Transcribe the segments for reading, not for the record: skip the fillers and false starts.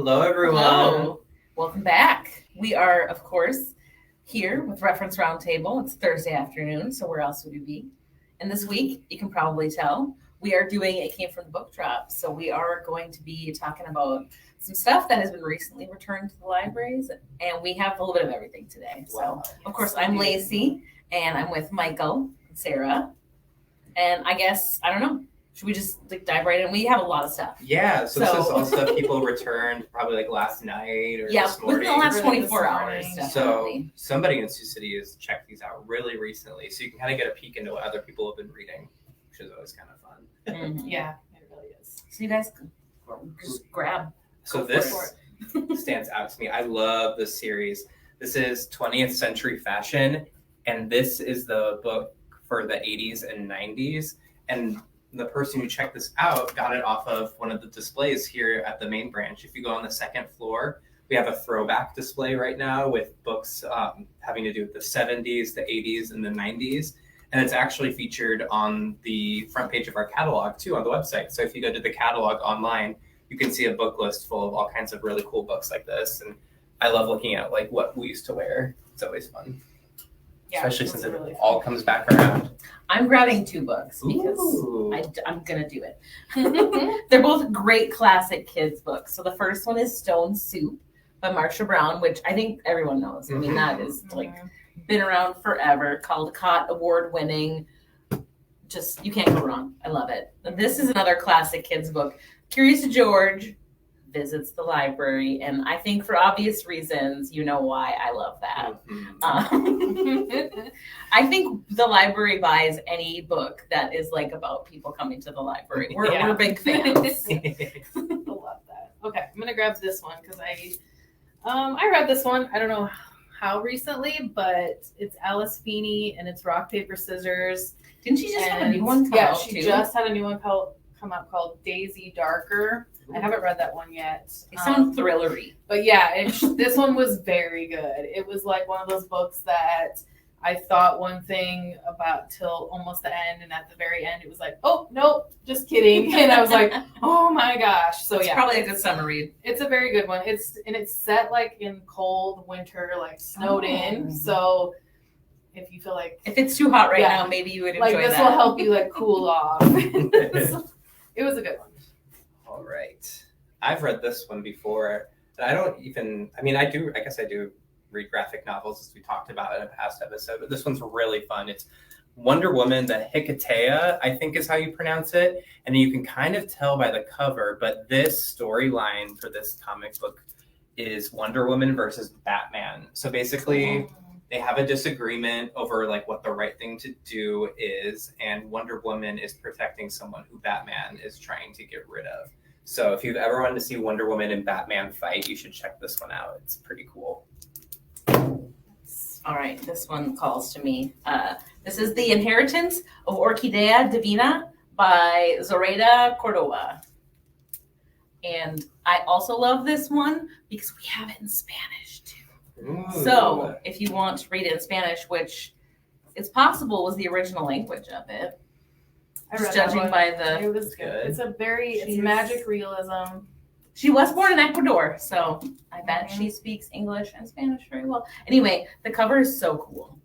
Hello, everyone. Hello. Welcome back. We are, of course, here with Reference Roundtable. It's Thursday afternoon, so where else would we be? And this week, you can probably tell, we are doing It Came from the Bookdrop. So we are going to be talking about some stuff that has been recently returned to the libraries, and we have a little bit of everything today. Wow. So, of course, I'm Lacey, and I'm with Michael and Sarah. And I guess, I don't know, should we just dive right in? We have a lot of stuff. Yeah, so this is all stuff people returned probably last night or this morning. Within the last 24 hours. So somebody in Sioux City has checked these out really recently, so you can kind of get a peek into what other people have been reading, which is always kind of fun. Mm-hmm. Yeah, it really is. So you guys can just grab. So this stands out to me. I love this series. This is 20th Century Fashion, and this is the book for the 80s and 90s. And the person who checked this out got it off of one of the displays here at the main branch. If you go on the second floor, we have a throwback display right now with books having to do with the 70s, the 80s, and the 90s. And it's actually featured on the front page of our catalog, too, on the website. So if you go to the catalog online, you can see a book list full of all kinds of really cool books like this. And I love looking at what we used to wear. It's always fun. Yeah, especially since it really all comes back around. I'm grabbing 2 books because I'm going to do it. They're both great classic kids books. So the first one is Stone Soup by Marsha Brown, which I think everyone knows. I mean, that is been around forever, Caldecott Award winning. Just, you can't go wrong. I love it. This is another classic kids book. Curious George visits the library, and I think for obvious reasons, you know why I love that. I think the library buys any book that is about people coming to the library. We're big fans. I love that. Okay, I'm gonna grab this one because I read this one. I don't know how recently, but it's Alice Feeney and it's Rock Paper Scissors. Didn't she just have a new one come out? Yeah, she just had a new one come out called Daisy Darker. I haven't read that one yet. It sounds thrillery. But yeah, this one was very good. It was like one of those books that I thought one thing about till almost the end, and at the very end it was like, oh, nope, just kidding. And I was like, oh my gosh. So it's probably a good summer read. It's a very good one. It's set in cold winter, snowed in. So if you feel if it's too hot right now, maybe you would enjoy this will help you cool off. It was a good one. All right. I've read this one before, and I guess I do read graphic novels, as we talked about in a past episode, but this one's really fun. It's Wonder Woman, the Hikatea, I think is how you pronounce it. And you can kind of tell by the cover, but this storyline for this comic book is Wonder Woman versus Batman. So basically, they have a disagreement over what the right thing to do is, and Wonder Woman is protecting someone who Batman is trying to get rid of. So if you've ever wanted to see Wonder Woman and Batman fight, you should check this one out. It's pretty cool. All right, this one calls to me. This is The Inheritance of Orquídea Divina by Zoraida Cordova. And I also love this one because we have it in Spanish too. Ooh. So if you want to read it in Spanish, which it's possible was the original language of it, judging by the... It was good. It's magic realism. She was born in Ecuador, so I bet she speaks English and Spanish very well. Anyway, the cover is so cool.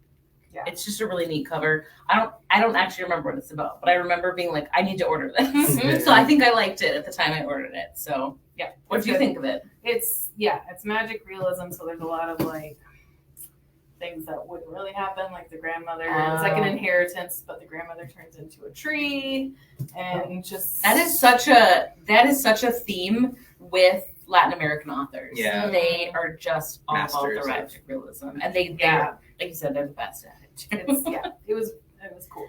Yeah. It's just a really neat cover. I don't actually remember what it's about, but I remember being I need to order this. So I think I liked it at the time I ordered it. So yeah. What do you think of it? It's magic realism, so there's a lot of things that wouldn't really happen, like the grandmother. It's like an inheritance, but the grandmother turns into a tree, and just that is such a theme with Latin American authors. Yeah, they are just all about the magic realism, and they like you said, they're the best at it. It was cool.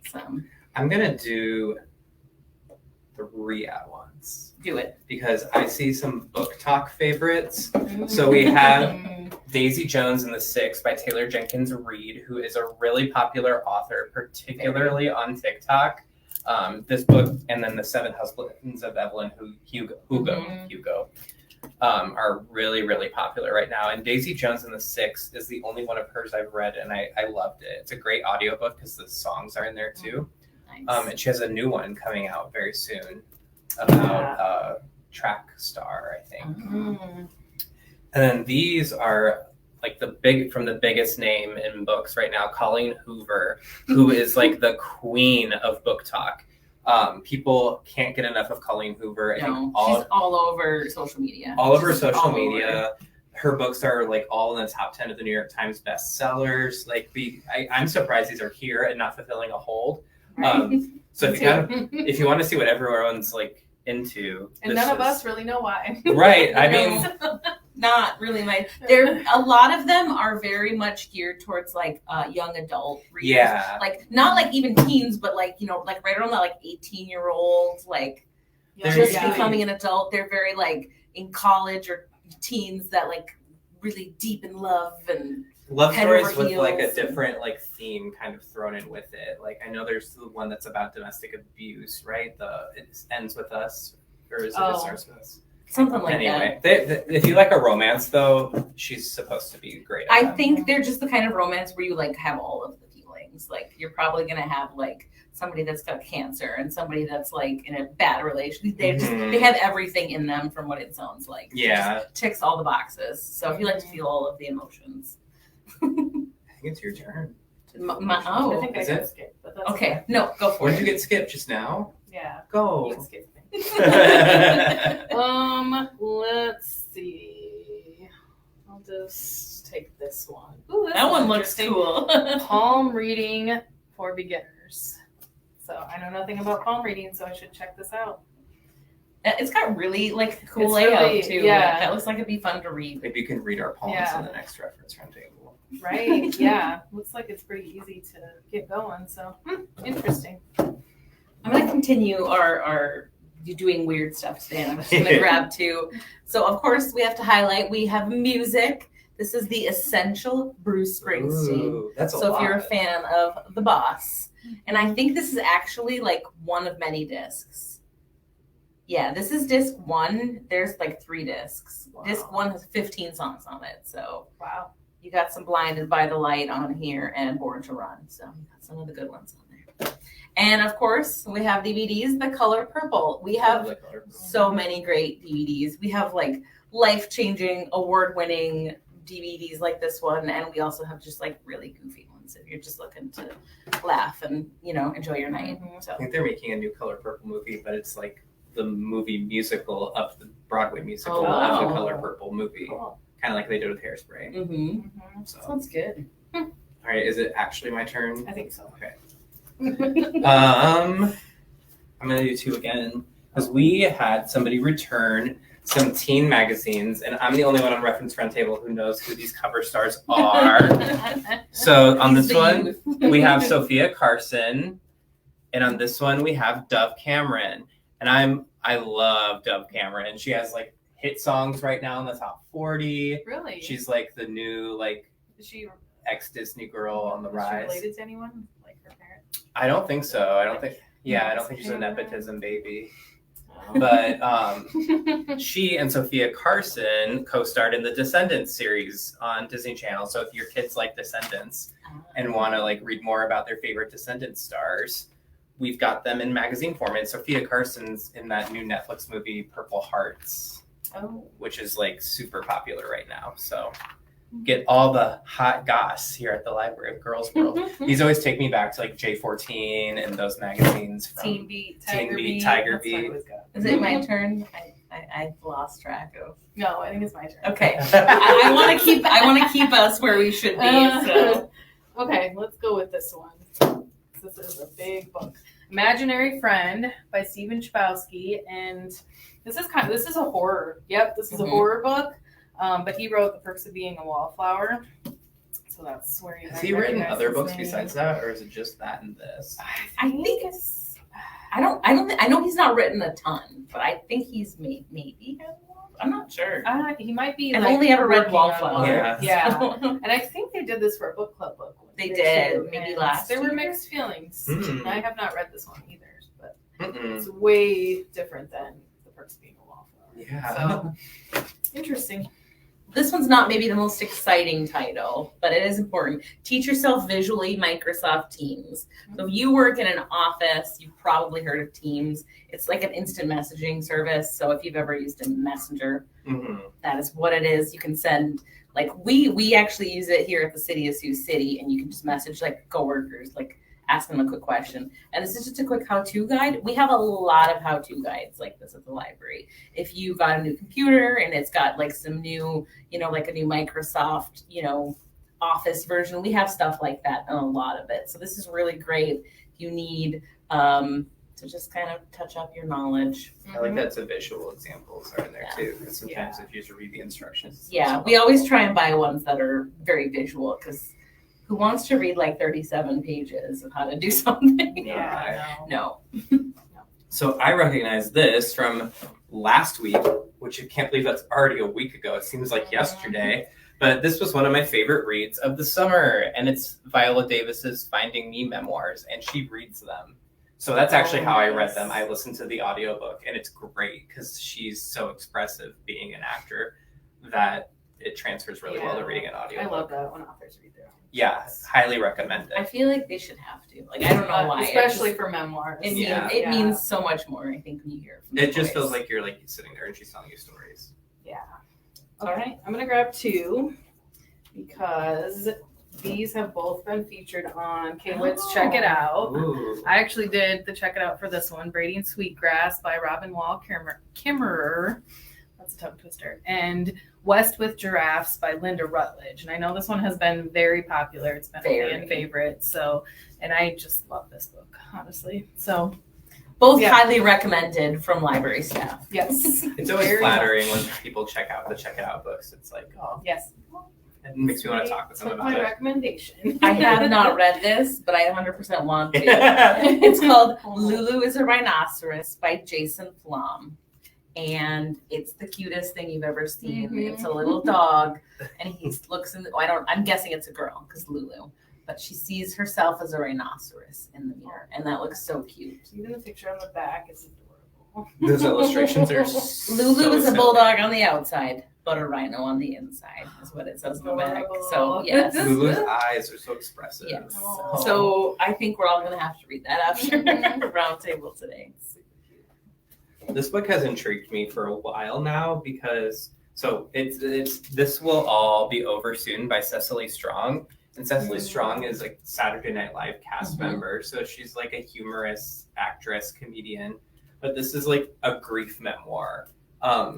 Awesome. I'm gonna do 3 at once. Do it. Because I see some book talk favorites. So we have Daisy Jones and the Six by Taylor Jenkins Reid, who is a really popular author, particularly on TikTok. This book, and then The Seven Husbands of Evelyn Hugo, are really, really popular right now. And Daisy Jones and the Six is the only one of hers I've read, and I loved it. It's a great audiobook because the songs are in there too. Nice. And she has a new one coming out very soon about track star, I think. Mm. And then these are like from the biggest name in books right now, Colleen Hoover, who is like the queen of book talk. People can't get enough of Colleen Hoover. She's all over social media. All over social media. Her books are like all in the top 10 of the New York Times bestsellers. Like I'm surprised these are here and not fulfilling a hold. Right. So if you want to see what everyone's like into, and none of us really know why. Right. I mean, not really a lot of them are very much geared towards like young adult readers. Yeah. Like not like even teens, but like, you know, like right around that like 18-year-olds, like just becoming an adult. They're very like in college or teens that like really deep in love and love stories with like a different like theme kind of thrown in with it. Like I know there's the one that's about domestic abuse, right? It ends with us, or is it starts with us? Something like that. Anyway, if you like a romance though, she's supposed to be great. I think they're just the kind of romance where you like have all of the feelings. Like you're probably gonna have like somebody that's got cancer and somebody that's like in a bad relationship. They have everything in them from what it sounds like. Yeah. It just ticks all the boxes. So if you like to feel all of the emotions. I think it's your turn. I think I got skipped, but that's okay. No, go for it. When did you get skipped just now? Yeah. Go. You skipped me. Let's see. I'll just take this one. Ooh, that one looks cool. Palm reading for beginners. So I know nothing about palm reading, so I should check this out. It's got really like cool It's layout really, too. yeah. That looks like it'd be fun to read. Maybe you can read our palms in the next reference roundtable. Right. Yeah. Looks like it's pretty easy to get going. So interesting. I'm gonna continue our doing weird stuff today, and I'm just gonna grab two. So of course we have to highlight. We have music. This is the Essential Bruce Springsteen. Ooh, that's a so lot. If you're a fan of The Boss, and I think this is actually like one of many discs. Yeah, this is disc 1. There's like 3 discs. Wow. Disc 1 has 15 songs on it. So wow, you got some Blinded by the Light on here and Born to Run. So you got some of the good ones on there. And of course, we have DVDs, The Color Purple. We have so many great DVDs. We have like life-changing, award-winning DVDs like this one, and we also have just like really goofy ones if you're just looking to laugh and, you know, enjoy your night. So I think they're making a new Color Purple movie, but it's like the movie musical of the Broadway musical of the Color Purple movie, kind of like they did with Hairspray. So. Sounds good. All right, is it actually my turn? I think so. Okay. I'm gonna do 2 again because we had somebody return some teen magazines, and I'm the only one on Reference Roundtable who knows who these cover stars are. So on this one, we have Sophia Carson, and on this one, we have Dove Cameron. And I love Dove Cameron. She has like hit songs right now in the top 40. Really? She's like the new like ex-Disney girl on the rise. Is she related to anyone? Like her parents? I don't think so. I don't think she's a nepotism baby. But she and Sophia Carson co-starred in the Descendants series on Disney Channel. So if your kids like Descendants and want to like read more about their favorite Descendants stars, we've got them in magazine form. And Sophia Carson's in that new Netflix movie, Purple Hearts, which is like super popular right now. So get all the hot goss here at the Library of Girls World. These always take me back to like J14 and those magazines from Teen Beat, Tiger Beat. Is it my turn? I've lost track of. No, I think it's my turn. Okay. I want to keep us where we should be. So. Okay, let's go with this one. This is a big book. Imaginary Friend by Stephen Chbosky, and this is a horror. Yep, this is a horror book. But he wrote The Perks of Being a Wallflower. So that's where you Has he written other books besides that, or is it just that and this? I think it's. I know he's not written a ton, but I think he's maybe. I'm not sure. He might be. I've only ever read Wallflower. Yeah. And I think they did this for a book club book. They did, maybe last year. There were mixed feelings. I have not read this one either, but it's way different than The Perks of Being a Wallflower. Yeah. So interesting. This one's not maybe the most exciting title, but it is important. Teach yourself visually Microsoft Teams. So if you work in an office, you've probably heard of Teams. It's like an instant messaging service. So if you've ever used a messenger, that is what it is. You can send, like we actually use it here at the city of Sioux City, and you can just message like coworkers, like ask them a quick question. And this is just a quick how-to guide. We have a lot of how-to guides like this at the library. If you got a new computer and it's got like some new, like a new Microsoft, Office version, we have stuff like that and a lot of it. So this is really great if you need to just kind of touch up your knowledge. I like that the visual examples are in there too. Because sometimes if you just read the instructions. Yeah, we always try and buy ones that are very visual because who wants to read like 37 pages of how to do something? Yeah, No. So I recognize this from last week, which I can't believe that's already a week ago. It seems like yesterday. But this was one of my favorite reads of the summer, and it's Viola Davis's Finding Me memoirs, and she reads them. So that's actually how I read them. I listened to the audiobook, and it's great because she's so expressive being an actor that it transfers really well to reading an audiobook. I love that when authors read their own. Yeah, highly recommend it. I feel like they should have to. Like, I don't know why. Especially for memoirs. It means so much more, I think, when you hear it from It just feels like you're like sitting there and she's telling you stories. Yeah. Okay. All right. I'm going to grab two because these have both been featured on K-Wit's Check It Out. Ooh. I actually did the Check It Out for this one, Brady and Sweetgrass by Robin Wall Kimmerer. That's a tongue twister. And West with Giraffes by Linda Rutledge. And I know this one has been very popular. It's been a fan favorite. So, and I just love this book, honestly. So, both highly recommended from library staff. Yes. It's always flattering when people check out the Check It Out books. It's like, oh, yes. It makes me want to talk with them about my it. recommendation. I have not read this, but I 100% want to. It's called Lulu is a Rhinoceros by Jason Flom. And it's the cutest thing you've ever seen. Mm-hmm. It's a little dog, and he looks in. I'm guessing it's a girl because Lulu, but she sees herself as a rhinoceros in the mirror, and that looks so cute. Even the picture on the back is adorable. Those illustrations are Lulu is a silly. bulldog on the outside, but a rhino on the inside is what it says on the back. So yes, Lulu's eyes are so expressive. yes. Aww. So I think we're all gonna have to read that after the roundtable today. This book has intrigued me for a while now because it's this will all be over soon by Cecily Strong, and Cecily Strong is like Saturday Night Live cast member, so she's like a humorous actress, comedian, but this is like a grief memoir. A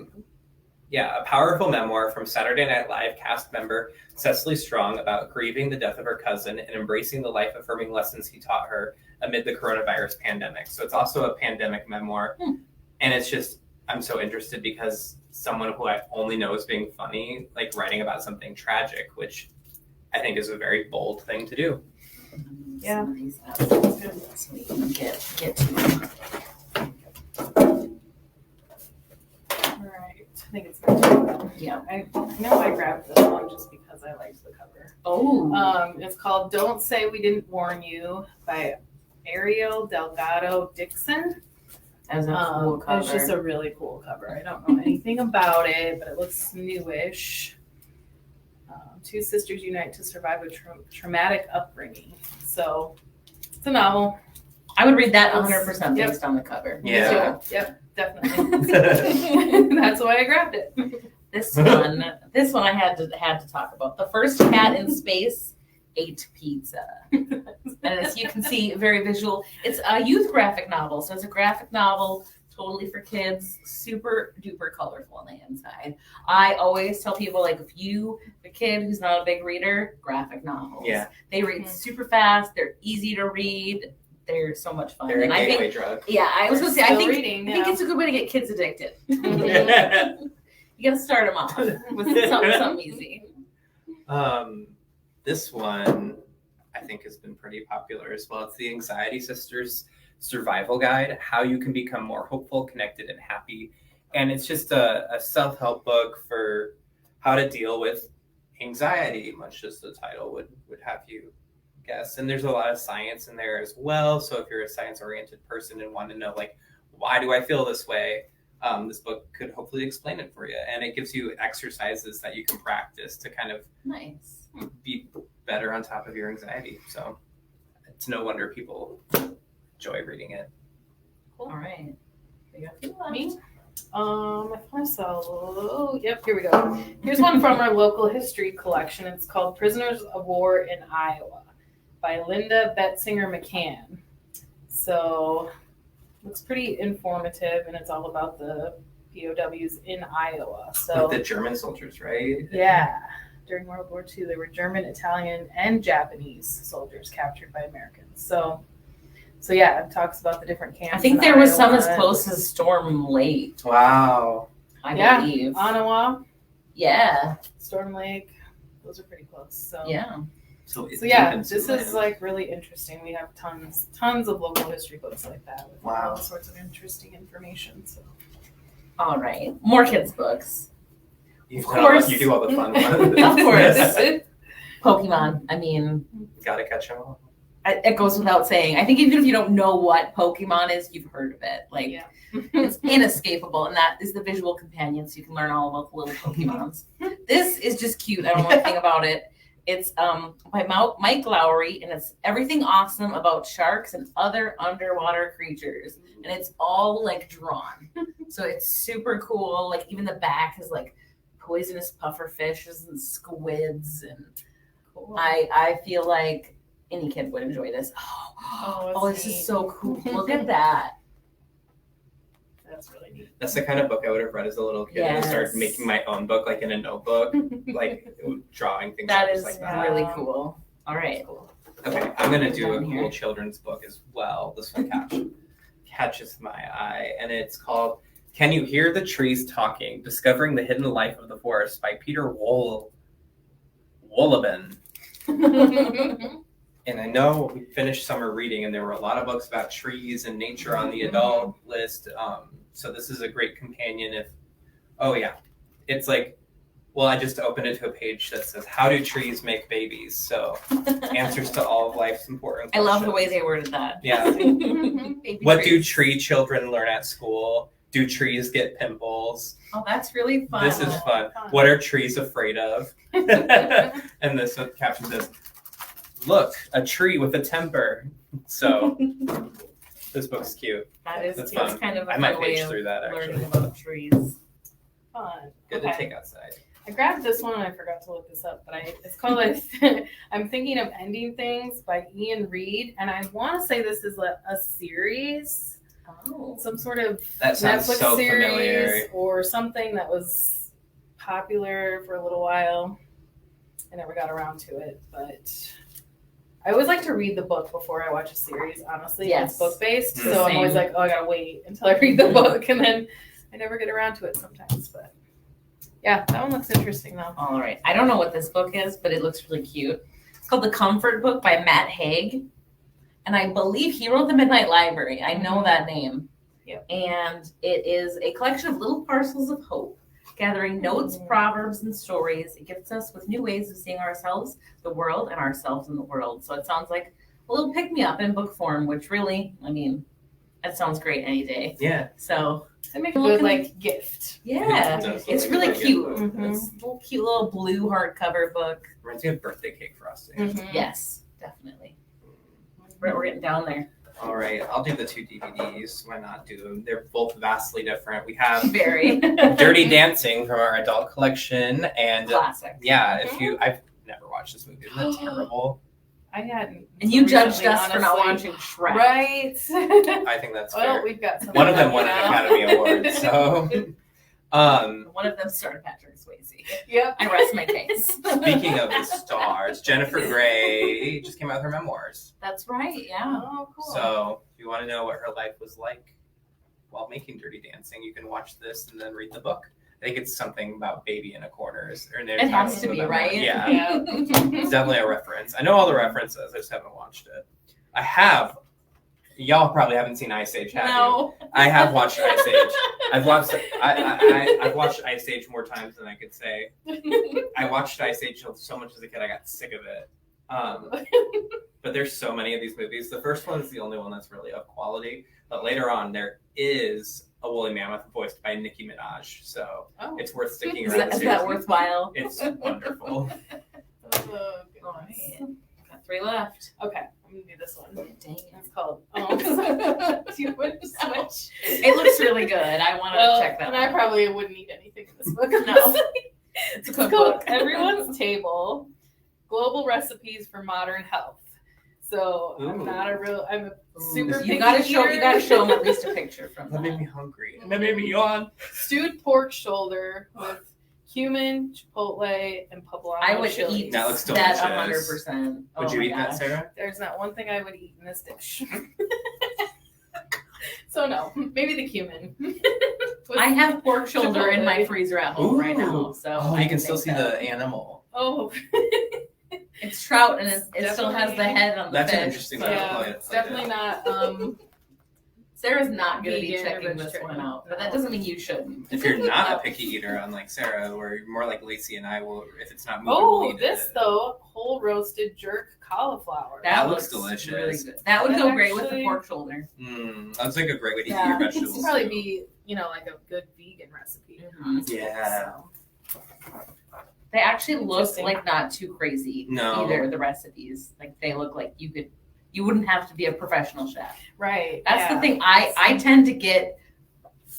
powerful memoir from Saturday Night Live cast member Cecily Strong about grieving the death of her cousin and embracing the life-affirming lessons he taught her amid the coronavirus pandemic. So it's also a pandemic memoir. And it's just, I'm so interested because someone who I only know as being funny, like writing about something tragic, which I think is a very bold thing to do. Yeah. So we can get to it. All right. I think it's my turn. Yeah. I know I grabbed this one just because I liked the cover. Oh. It's called Don't Say We Didn't Warn You by Ariel Delgado Dixon. As a cool cover. It's just a really cool cover. I don't know anything about it, but it looks newish. Two sisters unite to survive a traumatic upbringing. So it's a novel. I would read that 100% based on the cover. Yeah. So, yep, definitely. That's why I grabbed it. This one I had to talk about. The first cat in space ate pizza. And as you can see, very visual. It's a youth graphic novel. So it's a graphic novel, totally for kids, super duper colorful on the inside. I always tell people, like, if you, the kid who's not a big reader, graphic novels. Yeah. They read super fast. They're easy to read. They're so much fun. They're a and I gateway think, drug. yeah, I was going to say, I think it's a good way to get kids addicted. You got to start them off with something easy. This one I think has been pretty popular as well. It's the Anxiety Sisters Survival Guide, How You Can Become More Hopeful, Connected, and Happy. And it's just a self-help book for how to deal with anxiety, much as the title would have you guess. And there's a lot of science in there as well. So if you're a science-oriented person and want to know, like, why do I feel this way? this book could hopefully explain it for you. And it gives you exercises that you can practice to kind of Nice. be better on top of your anxiety. So it's no wonder people enjoy reading it. All right. Me? Yep, here we go. Here's one from our local history collection. It's called Prisoners of War in Iowa by Linda Betzinger McCann. So, looks pretty informative, and it's all about the POWs in Iowa. So, Like the German soldiers, right? yeah, during World War II, there were German, Italian, and Japanese soldiers captured by Americans. So yeah, it talks about the different camps. I think in there was some Iowa. as close as Storm Lake, Wow. I Yeah. believe. Ottawa, Yeah. Storm Lake, those are pretty close. So Yeah. So yeah, this is like really interesting. We have tons of local history books like that with Wow. all sorts of interesting information. So All right. More kids' books. you of course. You do all the fun ones. Of course. Pokemon. I mean, Gotta catch them all. it goes without saying. I think even if you don't know what Pokemon is, you've heard of it. Like, yeah. it's inescapable, and that is the visual companion, so you can learn all about the little Pokemons. This is just cute. I don't know anything about it. It's by Mike Lowry, and it's everything awesome about sharks and other underwater creatures, and it's all like drawn. So it's super cool. Like even the back is like poisonous puffer fishes and squids, and Cool. I feel like any kid would enjoy this. Oh, that's this neat. is so cool. Look at that. That's really neat. That's the kind of book I would have read as a little kid. And I started Yes. making my own book, like in a notebook, like drawing things That out is just like that. really cool. All right. Okay, I'm gonna do a Down here. cool children's book as well. This one catches my eye, and it's called "Can You Hear the Trees Talking? Discovering the Hidden Life of the Forest" by Peter Wolleben. And I know we finished summer reading, and there were a lot of books about trees and nature on the adult list. So this is a great companion. It's like, well, I just opened it to a page that says, "How do trees make babies?" So answers to all of life's important I questions. love the way they worded that. Yeah. Baby What do trees. tree children learn at school? Do trees get pimples? Oh, that's really fun. This is fun. Fun. What are trees afraid of? And this one caption says, "Look, a tree with a temper." So this book's cute. That is That's cute. fun. It's kind of a I might fun way page of through that learning actually. about trees. Fun. Good to Okay. take outside. I grabbed this one and I forgot to look this up, but it's called I'm Thinking of Ending Things by Ian Reid, and I want to say this is a series, Oh. some sort of That sounds Netflix so series familiar. or something that was popular for a little while. I never got around to it, but I always like to read the book before I watch a series, honestly. Yes. It's book based, Mhm. so I'm always Same. like, oh, I gotta wait until I read the book, and then I never get around to it sometimes. But yeah, that one looks interesting though. All right. I don't know what this book is, but it looks really cute. It's called The Comfort Book by Matt Haig. And I believe he wrote The Midnight Library. I know that name. Yep. And it is a collection of little parcels of hope, gathering notes, proverbs, and stories. It gifts us with new ways of seeing ourselves, the world, and ourselves in the world. So it sounds like a little pick-me-up in book form, which really, I mean, that sounds great any day. Yeah. So, They make a good like gift. yeah. It does look It's like really a good cute. book. Mhm. It's a little cute little blue hardcover book. Reminds me of birthday cake frosting. Mhm. Yes, definitely. We're getting down there. All right, I'll do the two DVDs. Why not do them? They're both vastly different. We have Very Dirty Dancing from our adult collection, and classic. yeah, I've never watched this movie. Isn't that terrible? I hadn't. And you until judged us for not honestly. watching Shrek. Right. I think that's Well, fair. we've got some. One of them won now. an Academy Award, so. One of them starred Patrick Swayze. Yep. I rest my case. Speaking of the stars, Jennifer Grey just came out with her memoirs. That's right. Yeah. Oh, cool. So if you want to know what her life was like while making Dirty Dancing, you can watch this and then read the book. I think it's something about baby in a corner. It has to be, right? Yeah. Yeah. It's definitely a reference. I know all the references. I just haven't watched it. I have. Y'all probably haven't seen Ice Age, have you? No. I have watched Ice Age. I've watched Ice Age more times than I could say. I watched Ice Age so much as a kid, I got sick of it. But there's so many of these movies. The first one is the only one that's really of quality. But later on, there is a woolly mammoth voiced by Nicki Minaj. So Oh. it's worth sticking Is around. that, the is that series. worthwhile? It's wonderful. Oh, All goodness. right. Got 3 left. Okay, I'm gonna do this one. Dang it. It's called. Oh. Do you want to switch? It looks really good. I want to check that And one. I probably wouldn't eat anything in this book. No. It's a It's called cookbook. Everyone's Table: Global Recipes for Modern Health. So I'm Ooh. not a real. I'm a super. You picky gotta show. You eater. gotta show them at least a picture from That made that. me hungry. And that made me yawn. Stewed pork shoulder with cumin, chipotle, and poblano I would chilies. eat That looks that delicious. 100%. Would you eat that, Sarah? There's not one thing I would eat in this dish. So no, maybe the cumin. I have pork shoulder in my Chipotle. freezer at home right now, Ooh. so Oh, I you can still take see that. the animal. Oh, It's trout, and it still has the Definitely- head on the That's fish. an interesting so- way to yeah, play it. it's definitely not. Sarah's not going to be Vegan or checking this vegetarian. one out, but that No. doesn't mean you shouldn't. If you're not a picky eater, unlike Sarah, or more like Lacey and I will, if it's not moving, Oh, we'll eat this it. though, whole roasted jerk cauliflower. That looks delicious. Really good. That would That go great with the actually- pork shoulder. That's like a great way to eat Yeah. your This vegetables. would probably too. be, like a good vegan recipe. Mhm. Yeah. So, They actually look Interesting. like not too crazy. No. Either the recipes, like they look like you wouldn't have to be a professional chef. right. That's yeah. the thing. I tend to get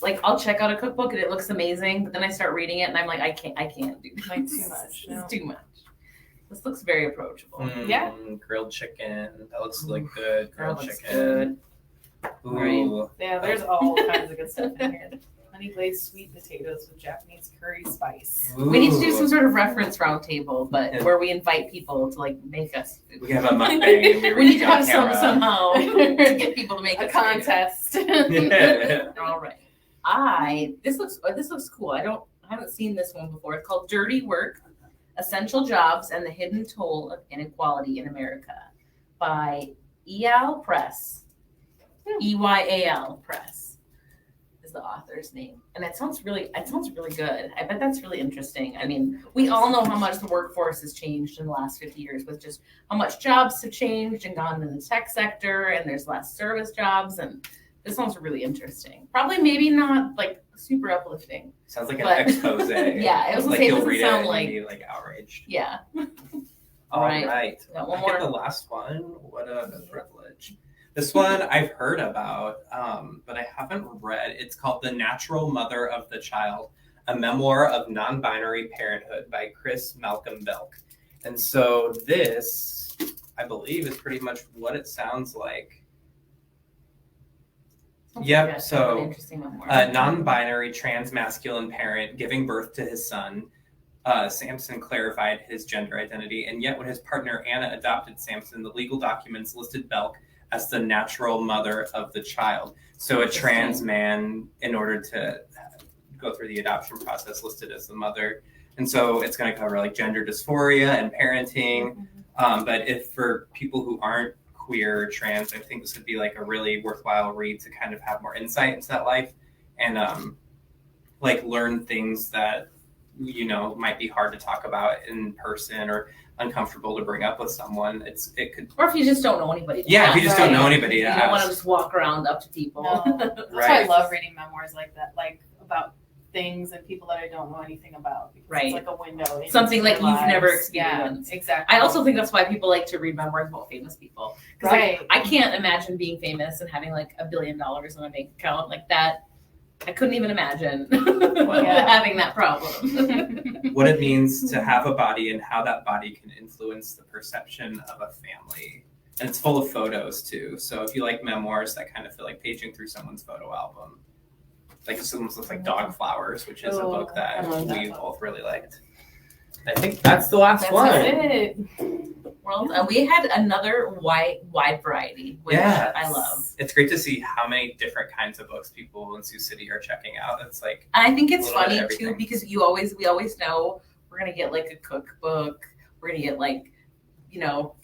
like I'll check out a cookbook and it looks amazing, but then I start reading it and I'm like I can't do this. Like too much, no. It's too much. This looks very approachable. Yeah. Grilled chicken. That looks like good. That Grilled looks chicken. Ooh. Yeah, there's all kinds of good stuff in here. Honey glazed sweet potatoes with Japanese curry spice. We need to do Ooh. some sort of reference roundtable, but Yeah. where we invite people to like make us food. We can have a mukbang and we We read need to on have some camera. somehow to get people to make A us food. contest. Yeah. All right. This looks cool. I haven't seen this one before. It's called Dirty Work: Essential Jobs and the Hidden Toll of Inequality in America by EYAL Press. EYAL Press is the author's name. And it sounds really good. I bet that's really interesting. I mean, we all know how much the workforce has changed in the last 50 years with just how much jobs have changed and gone in the tech sector and there's less service jobs, and this sounds really interesting. Probably maybe not like super uplifting. Sounds like an But- expose. Yeah, I was gonna like say, it you'll doesn't read sound it like- and be like outraged. Yeah. All Right. right. Got one I get more. the last one. What a privilege. This one I've heard about, but I haven't read. It's called The Natural Mother of the Child, a memoir of non-binary parenthood by Chris Malcolm Belk. And so this, I believe, is pretty much what it sounds like. Sounds Yep, like a- so, an interesting memoir. A non-binary trans-masculine parent giving birth to his son. Samson clarified his gender identity, and yet when his partner Anna adopted Samson, the legal documents listed Belk as the natural mother of the child. So a trans man, in order to go through the adoption process, listed as the mother. And so it's going to cover like gender dysphoria and parenting. But if for people who aren't queer or trans, I think this would be like a really worthwhile read to kind of have more insight into that life and like learn things that might be hard to talk about in person or uncomfortable to bring up with someone. It could. Or if you just don't know anybody. to Yeah, if ask. you just don't know anybody to You don't want to ask. just walk around up to people. No. That's why I Right. love reading memoirs like that, like about things and people that I don't know anything about. Because Right. It's like a window. Into Something like their you've never lives. experienced. Yeah, exactly. I also think that's why people like to read memoirs about famous people. Because Right. I can't imagine being famous and having like $1 billion in my bank account like that. I couldn't even imagine having that problem. What it means to have a body and how that body can influence the perception of a family. And it's full of photos too. So if you like memoirs that kind of feel like paging through someone's photo album. Like this almost looks like Dog Flowers, which is a book that I love that we book. both really liked. I think that's the last That's one. That's it. Well, we had another wide variety, which Yeah, I love. It's great to see how many different kinds of books people in Sioux City are checking out. It's like, And I think it's A little bit funny of everything. too because we always know we're gonna get like a cookbook, we're gonna get like,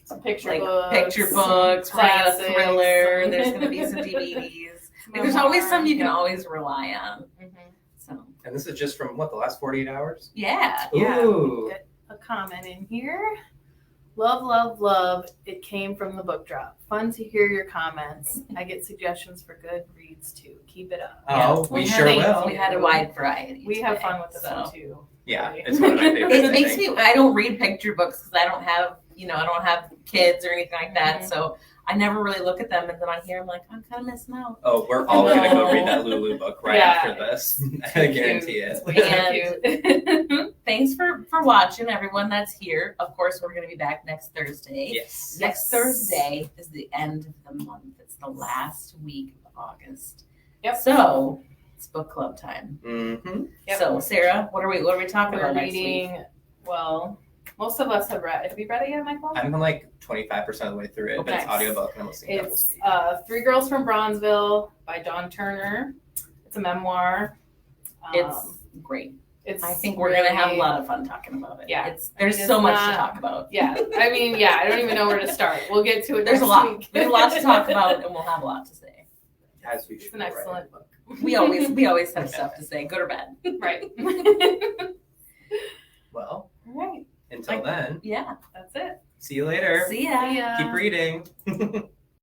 Some picture like books. picture books, we're gonna get a classics. thriller. There's gonna be some DVDs. Like, there's always some you can always rely on. Mhm. So and this is just from the last 48 hours? yeah. Yeah. Ooh. A comment in here. Love, love, love. It came from the Bookdrop. Fun to hear your comments. I get suggestions for good reads too. Keep it up. Oh, we sure will. We had a wide variety. We have today, fun with this so. one too. Yeah, Really. it's one of my favorites. It I makes think. me. I don't read picture books because I don't have, I don't have kids or anything like that. Mhm. So I never really look at them, and then on here I'm like, I'm kind of missing out. Oh, we're all gonna go read No. that Lulu book right Yeah. after this. I guarantee it. It's cute. Thanks for watching, everyone that's here. Of course, we're going to be back next Thursday. Yes. Next Thursday is the end of the month. It's the last week of August. Yep. So it's book club time. Mm-hmm. Yep. So Sarah, what are we talking We're about next week? reading. Well, most of us have read. Have you read it yet, Michael? I'm like 25% of the way through it, but it's Okay. audiobook and I'm listening to double It's speed. Three Girls from Bronzeville by Dawn Turner. It's a memoir. It's great. It's I think we're going to have a really- lot of fun talking about it. Yeah. There's It's so much to not- talk about. Yeah, I mean, yeah, I don't even know where to start. We'll get to it. There's a next lot. week. There's a lot to talk about, and we'll have a lot to say. As we It's should an be, excellent book. We always have stuff to say, good or bad. Right. Well, All right. until then, Yeah. That's it. see you later. See ya. See ya. Keep reading.